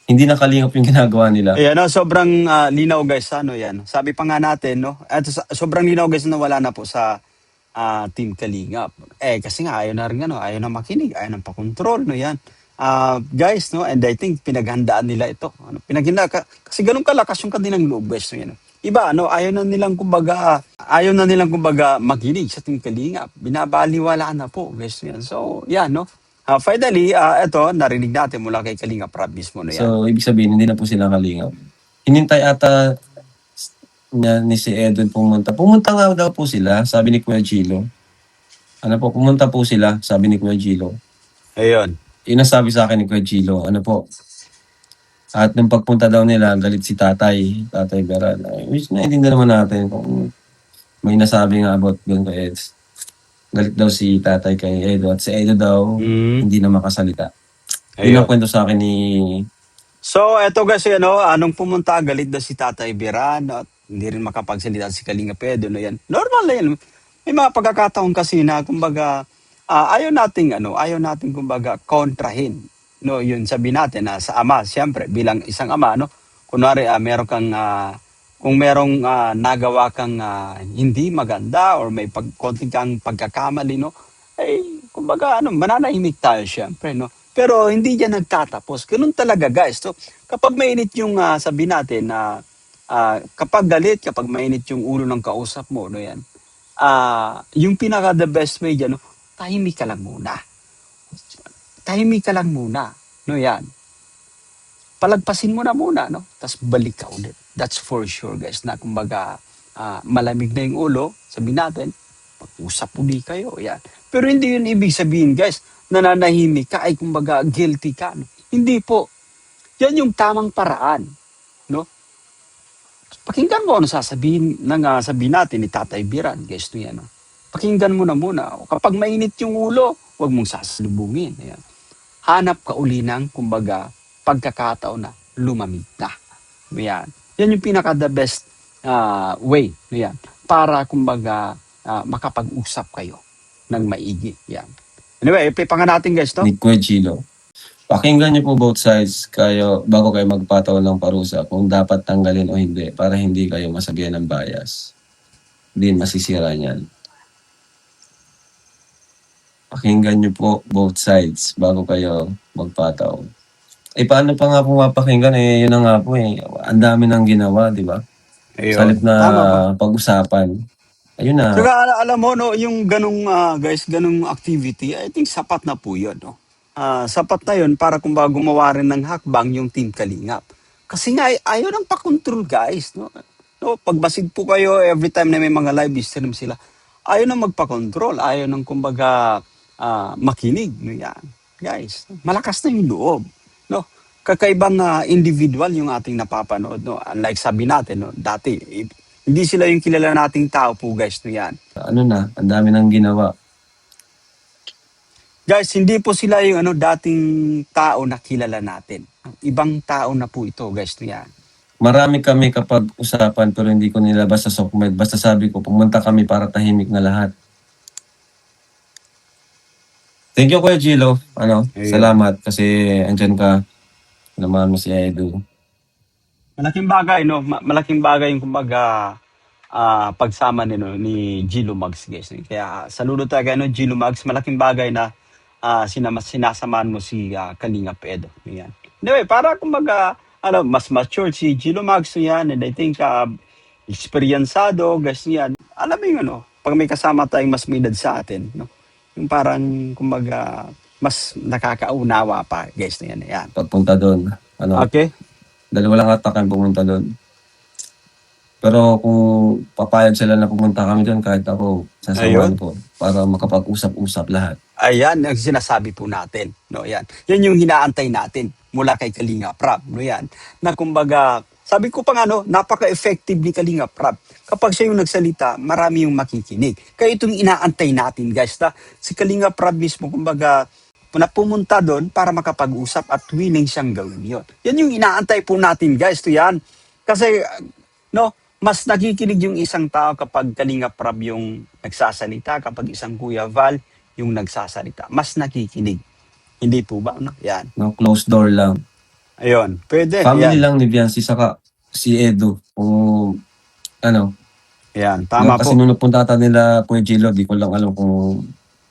S1: hindi na kalingap yung ginagawa nila.
S2: Ayan, no, sobrang linaw guys, ano yan. Sabi pa nga natin, no, at sobrang linaw guys na wala na po sa Team Kalingap. Kasi nga ayaw na rin ano, ayaw na makinig, ayaw na pakontrol, no yan. Guys, no, and I think pinaghandaan nila ito. Ano, kasi ganun kalakas yung kanilang loob, guys, no, yan. Iba, ano, ayaw na nilang kumbaga makinig sa Team Kalingap. Binabaliwala na po, guys, no, yan. So, yan, no. Finally, ito, narinig natin mula kay Kalingap Rob mismo, no, yan.
S1: So, ibig sabihin, hindi na po sila kalingap. Hinintay ata ni si Edwin pumunta. Pumunta nga daw po sila, sabi ni Kuya Gilo. Ano po, pumunta po sila, sabi ni Kuya Gilo.
S2: Ayun.
S1: Yun ang sabi sa akin ni Kuya Gilo. Ano po, at nung pagpunta daw nila, galit si Tatay Beran. Which naiintindihan naman natin kung may nasabi nga about doon kay Eds. Galit daw si Tatay kay Edo at si Edo daw hindi na makasalita. Yun ang
S2: Ayun.
S1: kwento sa akin ni...
S2: So, eto kasi ano, anong pumunta, galit na si Tatay Biran at hindi rin makapagsalita si Kalinga Pedro, no yan. Normal na yan. May mga pagkakataon kasi na, kumbaga, ayaw nating, kumbaga, kontrahin. No, yun sabi natin na sa ama, siyempre, bilang isang ama, no, kunwari, kung merong nagawa kang hindi maganda or may konting kang pagkakamali, no, kumbaga, mananahimik tayo, siyempre, no. Pero hindi yan nagtatapos. Ganun talaga, guys. So, kapag mainit yung, sabi natin, na kapag galit, kapag mainit yung ulo ng kausap mo, no yan, yung pinaka the best way dyan, no, tahimik ka lang muna. Tahimik ka lang muna. No yan. Palagpasin mo na muna, no? Tapos balik ka ulit. That's for sure, guys, na kumbaga, malamig na yung ulo, sabi natin, pag-usap uli kayo, yan. Pero hindi yun ibig sabihin, guys, nananahimik ka, ay kumbaga guilty ka. No? Hindi po. Yan yung tamang paraan, no? Pakinggan mo ano sabihin natin ni Tatay Biran, guys, no yan, no? Pakinggan mo na muna. Kapag mainit yung ulo, huwag mong sasalubungin. Ayan. Hanap ka uli ng, kumbaga, pagkakataon na lumamig na. Ayan. Yan yung pinaka the best way. Ayan. Para, kumbaga, makapag-usap kayo ng maigi. Yan. Anyway, ipipangan natin guys, no?
S1: Ni Kuya Gilo. Pakinggan niyo po both sides bago kayo magpataw ng parusa kung dapat tanggalin o hindi para hindi kayo masabihan ng bias. Hindi masisira niyan. Pakinggan niyo po both sides bago kayo magpataw. Paano pa nga po mapakinggan? Yun na nga po Ang dami nang ginawa, di ba?
S2: Ayun.
S1: Sa halip na
S2: Tama ba?
S1: pag-usapan. Ayun na.
S2: Saka alam mo, no, yung ganung, guys, ganung activity, I think sapat na po yun, no? Sapat na yun para kumbaga gumawa rin ng hakbang yung Team Kalingap. Kasi nga, ayaw nang pakontrol, guys, no? No, pagbasid po kayo every time na may mga live stream sila, ayaw nang magpakontrol, ayaw nang kumbaga makinig, no yan. Guys, malakas na yung loob, no? Kakaibang individual yung ating napapanood, no? Unlike sabi natin, no, dati, hindi sila yung kilala nating tao po, guys, no yan.
S1: Ano na, ang dami nang ginawa.
S2: Guys, hindi po sila yung dating tao na kilala natin. Ibang tao na po ito, guys, no yan.
S1: Marami kami kapag usapan pero hindi ko nilabas sa Sokmed. Basta sabi ko, pumunta kami para tahimik na lahat. Thank you, Kuya Gilo.
S2: Ayun.
S1: Salamat kasi andyan ka. Naman mo si Edu.
S2: Malaking bagay, no? Malaking bagay yung kumbaga pagsama ni Gilo Mags, guys. Kaya saludo tayo no, Gilo Mags. Malaking bagay na sinasamahan mo si Kalinga Pedro. Yan. Anyway, para kumbaga mas mature si Gilo Mags yan, and I think experiencado, guys, yan. Alam mo yung pag may kasama tayong mas may edad sa atin, no? Yung parang, kumbaga, mas nakakaunawa pa, guys, na yan. Yan.
S1: Pagpunta doon, ano,
S2: Okay?
S1: dalawa lang ata kami pumunta doon. Pero kung papayag sila na pumunta kami doon, kahit ako, sasamahan
S2: Ayun.
S1: ko para makapag-usap-usap lahat.
S2: Ayan ang sinasabi po natin, no? Yan. Yan yung hinaantay natin mula kay Kalinga Prab, no? Yan. Na kumbaga, sabi ko pa nga, no, napaka-effective ni Kalinga Prab. Kapag siya yung nagsalita, marami yung makikinig. Kaya itong inaantay natin, guys, na si Kalinga Prab mismo, kumbaga, na pumunta doon para makapag-usap at willing siyang gawin yun. Yan yung inaantay po natin, guys, to yan. Kasi, no, mas nakikinig yung isang tao kapag Kalinga Prab yung nagsasalita, kapag isang Kuya Val yung nagsasalita. Mas nakikinig. Hindi po ba? No? Yan.
S1: No, closed door lang.
S2: Ayun. Pwede.
S1: Family
S2: Yan.
S1: lang ni Biancy saka si Edu. Kung ano,
S2: Yan. Tama
S1: kasi
S2: po.
S1: nung napunta ata nila Kuya Gilo, di ko lang alam kung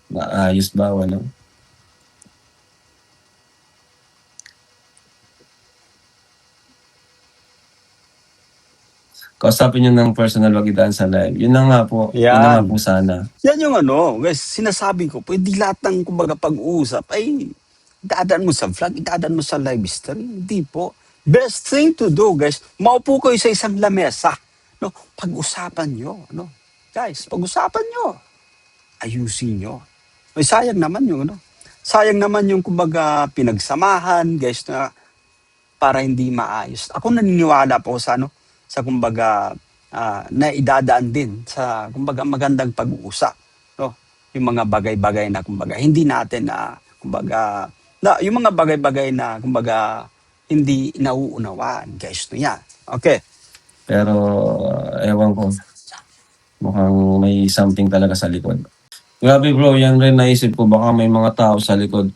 S1: maayos ba o ano. Kausapin nyo ng personal, wag idaan sa live. Yun na nga po. Yun na nga
S2: Yan.
S1: po sana.
S2: Yan yung ano, guys, sinasabi ko, pwede lahat ng kumbaga pag-uusap ay dadaan mo sa vlog, dadaan mo sa live stream. Hindi po. Best thing to do, guys, maupo kayo sa isang lamesa. No? Pag-usapan nyo. No? Guys, pag-usapan nyo. Ayusin nyo. Ay, sayang naman yung ano. Sayang naman yung kumbaga pinagsamahan, guys, na para hindi maayos. Ako naniniwala po sa ano, sa kumbaga na idadaan din sa kumbaga magandang pag-uusap, no? Yung mga bagay-bagay na kumbaga hindi natin kumbaga yung mga bagay-bagay na kumbaga hindi nauunawaan, guys, no yan. Okay.
S1: Pero ewan ko. Mukhang may something talaga sa likod. Grabe bro, yan rin naisip ko. Baka may mga tao sa likod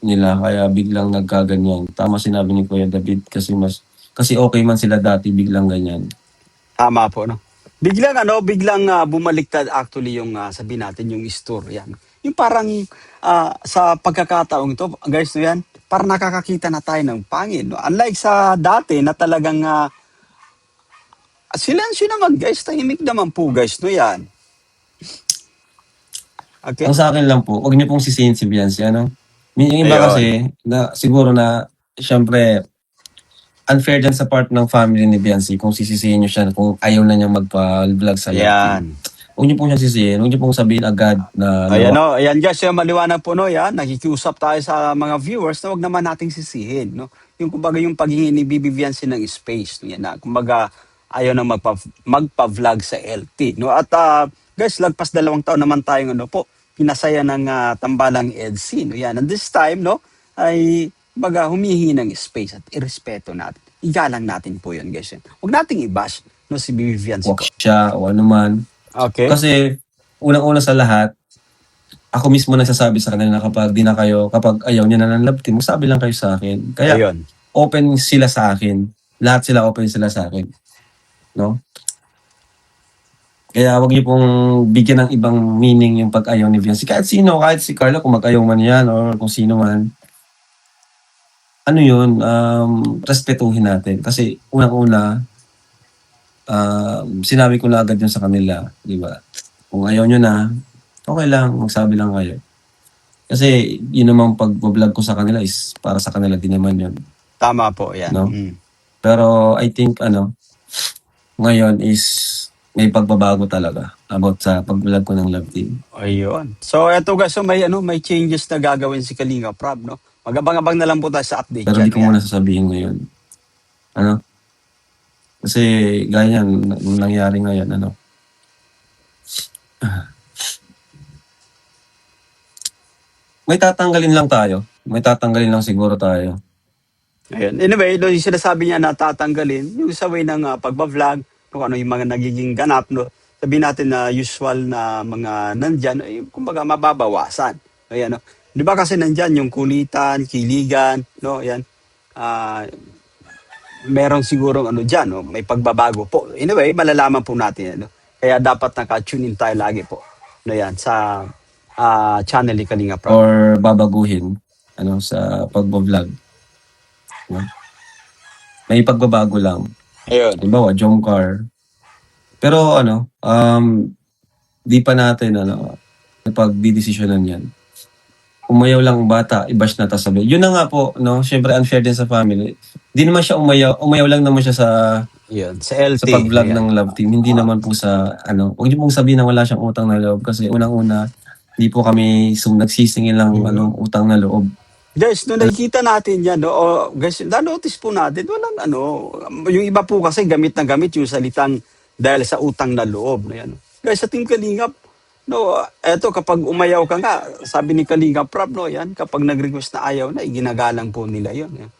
S1: nila kaya biglang nagkaganyan. Tama sinabi ni Kuya David kasi okay man sila dati, biglang ganyan.
S2: Tama po, no? Biglang bumaliktad actually yung sabihin natin yung istorya. No? Yung parang sa pagkakataong ito, guys, no yan, parang nakakakita na tayo ng pangin. No? Unlike sa dati na talagang silansyo naman, guys, tahimik naman po, guys, no yan. Okay?
S1: Ang sa akin lang po, huwag niyo pong sisihin si Biancy, ano? Yung iba
S2: Ayun.
S1: kasi, na, siguro na, syempre, unfair dyan sa part ng family ni Biancy kung sisisihin niyo siya kung ayaw na niya magpa-vlog sa live.
S2: Ayan.
S1: Huwag niyo pong siya sisihin, huwag niyo pong sabihin agad na
S2: Ayan, no? Ayan, guys, yung maliwanag po, no? Yan, nakikiusap tayo sa mga viewers na wag naman nating sisihin, no? Yung kumbaga yung paghingi ni Bibi Viancy ng space, no? Yan na, kumbaga ayaw na magpa-vlog sa LT, no? At guys, lagpas 2 taon naman tayong ano po, pinasaya ng tambalang EDC, no? Yan, and this time, no, ay kumbaga humihingi ng space at irespeto natin. Igalang natin po yun, guys. Huwag nating i-bash, no, si Bibi Viancy
S1: walk
S2: ko.
S1: siya o ano man.
S2: Okay?
S1: Kasi, unang-una sa lahat, ako mismo nagsasabi sa kanila na kapag ayaw niya na ng love team, sabi lang kayo sa akin. Kaya,
S2: Ayun.
S1: open sila sa akin. Lahat sila open sila sa akin. No? Kaya wag niyo pong bigyan ng ibang meaning yung pag-ayaw ni Viancy. Kahit sino, kahit si Carla, kung mag-ayaw man yan or kung sino man. Ano yun, respetuhin natin. Kasi unang-una, sinabi ko na agad yun sa kanila. Di ba? Kung ayaw nyo na, okay lang, magsabi lang kayo. Kasi yun namang pag-vlog ko sa kanila is para sa kanila din naman yun.
S2: Tama po, yan.
S1: No? Pero I think ngayon is may pagbabago talaga about sa pag-vlog ko ng Love Team.
S2: Ayun. So eto guys, so may changes na gagawin si Kalinga Prab, no? Magabang-abang na lang po tayo sa update.
S1: Pero di ko muna sasabihin ngayon. Ano? Kasi gaya yan, nangyari ngayon, ano? May tatanggalin lang tayo. May tatanggalin lang siguro tayo.
S2: Ayun. Anyway, yung sinasabi niya na tatanggalin, yung sa way ng pagbablog, kung ano yung mga nagiging ganap, no? Sabihin natin na usual na mga nandyan, ay, kumbaga mababawasan. Ayan, no? Di ba kasi nandyan yung kulitan, kiligan, no? Ayan. Merong sigurong ano dyan, no? May pagbabago po. Anyway, malalaman po natin. Ano? Kaya dapat naka-tune in tayo lagi po. No, yan, sa channel ni Kalinga Prab.
S1: Or babaguhin sa pagbo-vlog. No? May pagbabago lang.
S2: Ayun.
S1: Halimbawa, Jomcar. Pero di pa natin napagdidesisyonan yan. Umayaw lang ang bata, i-bash na tas sabi. Yun na nga po, no? Siyempre unfair din sa family. Di naman siya umayaw lang naman siya
S2: Yun, sa
S1: sa
S2: LT.
S1: pag-vlog
S2: Ayan.
S1: ng Love Team. Hindi naman po sa huwag niyo pong sabihin na wala siyang utang na loob kasi unang-una, hindi po kami nagsisingil ng utang na loob.
S2: Guys, nung nakikita natin yan, no, guys, na-notice po natin, walang yung iba po kasi gamit na gamit yung salitang dahil sa utang na loob. No, yan. Guys, sa Team Kalingap, no, eto kapag umayaw ka nga, sabi ni Kalingap Prab, no, yan, kapag nag-request na ayaw na, iginagalang po nila yun. Yan.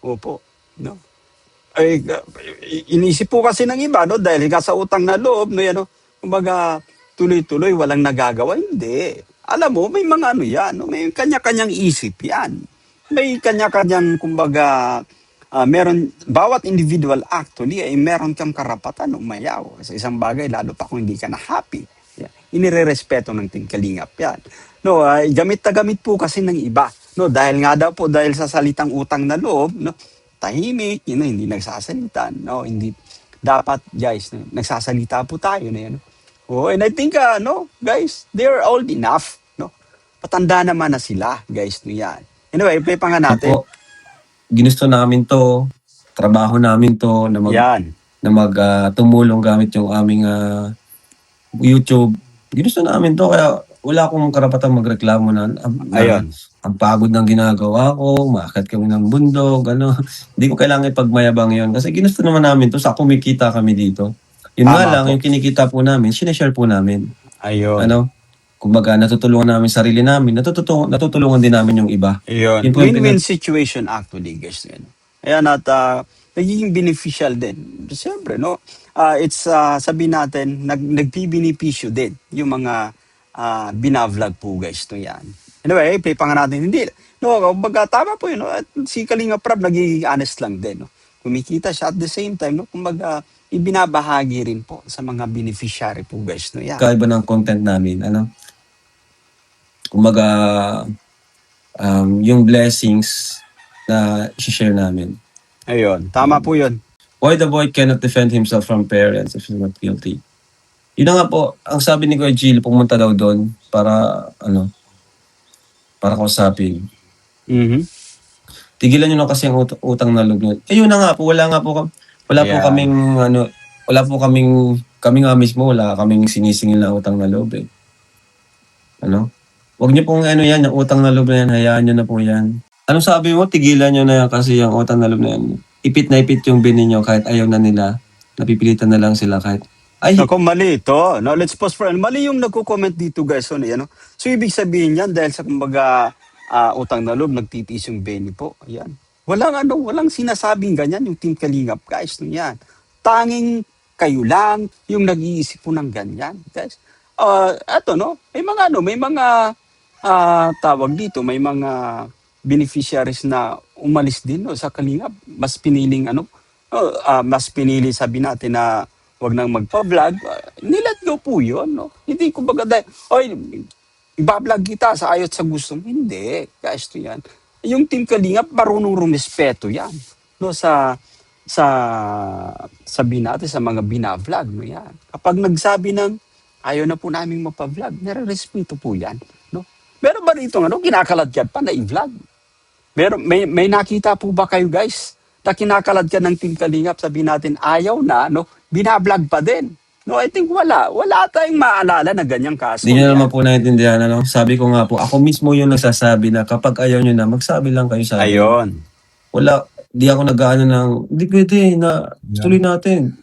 S2: Opo, no. Ay, inisip po kasi ng iba, no, dahil ka sa utang na loob, no, yan, no, kumbaga, tuloy-tuloy, walang nagagawa. Hindi. Alam mo, may mga yan, no, may kanya-kanyang isip yan. May kanya-kanyang, kumbaga, bawat individual actually, ay meron kang karapatan umayaw sa isang bagay, lalo pa kung hindi ka na happy. Yeah. Inirerespeto ng Team Kalingap yan. No, gamit na gamit po kasi ng iba. No, dahil nga daw po, dahil sa salitang utang na loob, no, tahimik, hindi nagsasalita, no, hindi dapat guys, no, nagsasalita po tayo na yan. Oh, and I think no, guys, they're old enough, no. Patanda naman na sila, guys, no yan. Anyway, play pa nga natin.
S1: Opo, ginusto namin to, trabaho namin to
S2: Yan.
S1: tumulong gamit yung aming YouTube. Ginusto namin to kaya wala akong karapatang magreklamo na
S2: Ayun.
S1: ang pagod ng ginagawa ko, maakyat kami ng bundok, Hindi ko kailangan ipagmayabang yon kasi ginusto naman namin to sa kumikita kami dito. Yun nga
S2: Tama
S1: lang,
S2: po.
S1: yung kinikita po namin, sineshare po namin.
S2: Ayun.
S1: Kumbaga natutulungan namin sarili namin, natutulungan din namin yung iba.
S2: Ayun.
S1: Yun po yung
S2: Win-win situation actually, guys. Yan. Ayan, at nagiging beneficial din. Siyempre, no? It's, sabihin natin, nagpibinipisyo din yung mga binavlog po, guys. No, yan. Anyway, play pa nga natin. Hindi, no, kumbaga, tama po yun. No? At si Kalinga Prab, nagiging honest lang din. No? Kumikita siya at the same time, no? Kumbaga, ibinabahagi rin po sa mga beneficiary po, guys. No? Yan.
S1: kaiba ng content namin. Kumbaga, yung blessings na share namin.
S2: Ayun, tama po yun.
S1: Why the boy cannot defend himself from parents if he's not guilty? Yun na nga po, ang sabi ni Kuya Jill, pumunta daw doon para, para kausapin.
S2: Mhm.
S1: Tigilan nyo na kasi ang utang na loob nyo. Yun na nga po, wala po
S2: Ayan.
S1: kami nga mismo, wala kaming sinisingil na utang na loob eh. Huwag nyo pong yan, yung utang na loob na yan, hayaan nyo na po yan. Anong sabi mo? Tigilan nyo na yan kasi yung utang na loob na yan. Ipit na ipit yung bini nyo kahit ayaw na nila. Napipilitan na lang sila kahit
S2: Ako, mali ito. No, let's pause for mali yung nagko-comment dito, guys. So, so ibig sabihin yan, dahil sa kumbaga utang na loob, nagtitiis yung Benny po. Ayan. Walang sinasabing ganyan yung Team Kalingap, guys. No, yan. Tanging kayo lang yung nag-iisip po ng ganyan, guys. Eto, no? May mga tawag dito, may mga beneficiaries na umalis din no, sa Kalingap. Mas piniling mas pinili sabi natin na wag nang magpa-vlog. Nilet go po yun. No? Hindi kumbaga iba-vlog kita sa ayot sa gusto mo. Hindi. Guys, to yan. Yung Team Kalingap, marunong rumispeto yan. No, sabi natin sa mga bina-vlog. No, yan. Kapag nagsabi ng ayaw na po namin magpa-vlog, nare-respeto po yan. No? Meron ba rito kinakaladkad pa na i-vlog? May nakita po ba kayo guys na kinakalad ka ng Team Kalingap, sabi natin ayaw na, no? Binablog pa din. No, I think wala tayong maalala na ganyang kaso.
S1: Hindi nyo naman po naintindihan. Sabi ko nga po, ako mismo yung nagsasabi na kapag ayaw nyo na, magsabi lang kayo sa akin.
S2: Ayun.
S1: Di ako hindi pwede na tuloy natin.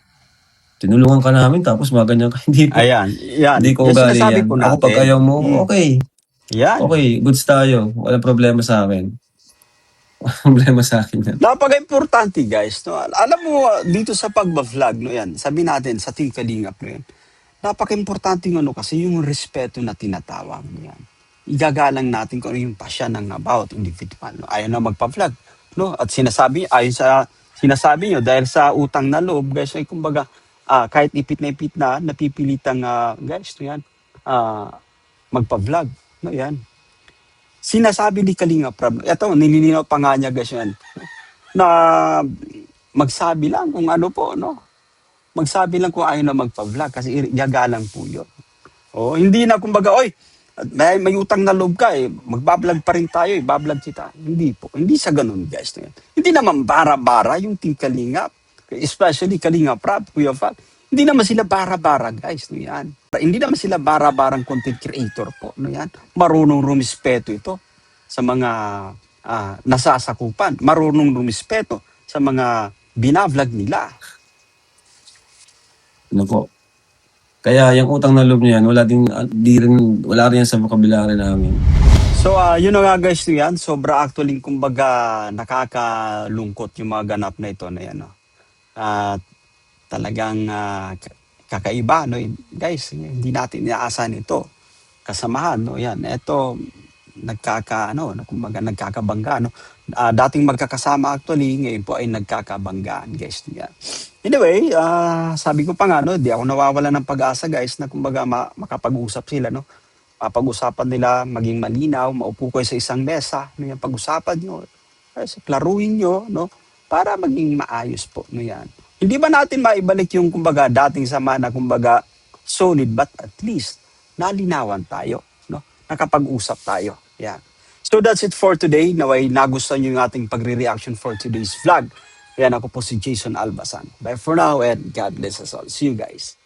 S1: Tinulungan ka namin tapos maganyan ka. Hindi po.
S2: Ayan. Yan.
S1: Hindi ko ugali yan. Ako pag ayaw mo, okay.
S2: Yan.
S1: Okay, goods tayo. Walang problema sa akin. Problema sa akin yan.
S2: Napaka-importante guys. No? Alam mo, dito sa pag-vlog, no, yan, sabi natin sa Team Kalingap, no, yan, napaka-importante kasi yung respeto na tinatawag. Yan. Igagalang natin kung ano yung pasya ng bawat individual. No? Ayaw na magpa-vlog. No? At sinasabi nyo, dahil sa utang na loob, guys, ay kumbaga, kahit ipit na, napipilitang, guys, no, yan, magpa-vlog. No, yan. Sinasabi ni Kalinga Prab, eto, nililinaw pa nga niya guys yan, na magsabi lang kung ano po, no? Magsabi lang kung ayaw na magpa-vlog kasi gagalang po yun. Oh, hindi na kumbaga, oy, may utang na loob ka eh, magbablog pa rin tayo, bablog kita. Hindi po. Hindi sa ganun, guys. Hindi naman bara-bara yung Team Kalingap. Especially Kalingap Rap, Kuya Fat. Hindi naman sila bara-bara, guys. No yan. Hindi naman sila bara-barang content creator po. No yan. Marunong rumispeto ito sa mga nasasakupan. Marunong rumispeto sa mga binavlog nila.
S1: Ano po. Kaya yung utang na loob niya yan, wala rin yan sa vocabulary namin.
S2: So, yun na nga guys, no yan. Sobra actually, kumbaga, nakakalungkot yung mga ganap na ito na yan. No? At talagang kakaiba, no? Guys, hindi natin inaasahan ito. Kasamahan, no? Yan. Ito, kumbaga, nagkakabangga, no? Dating magkakasama actually, ngayon po ay nagkakabanggaan, guys. Yan. Anyway, sabi ko pa nga, no? Di ako nawawala ng pag-asa, guys, na kumbaga makapag-usap sila, no? Pag-usapan nila, maging malinaw, maupo kayo sa isang mesa, no, yung pag-usapan nyo, klaruhin nyo, no, para maging maayos po, no yan. Hindi ba natin maibalik yung, kumbaga, dating sama na, kumbaga, solid, but at least, nalinawan tayo, no, nakapag-usap tayo, yan. So that's it for today. Naway nagustuhan nyo yung ating pagre-reaction for today's vlog. Yan, ako po si Jason Albasan. Bye for now and God bless us all. See you guys.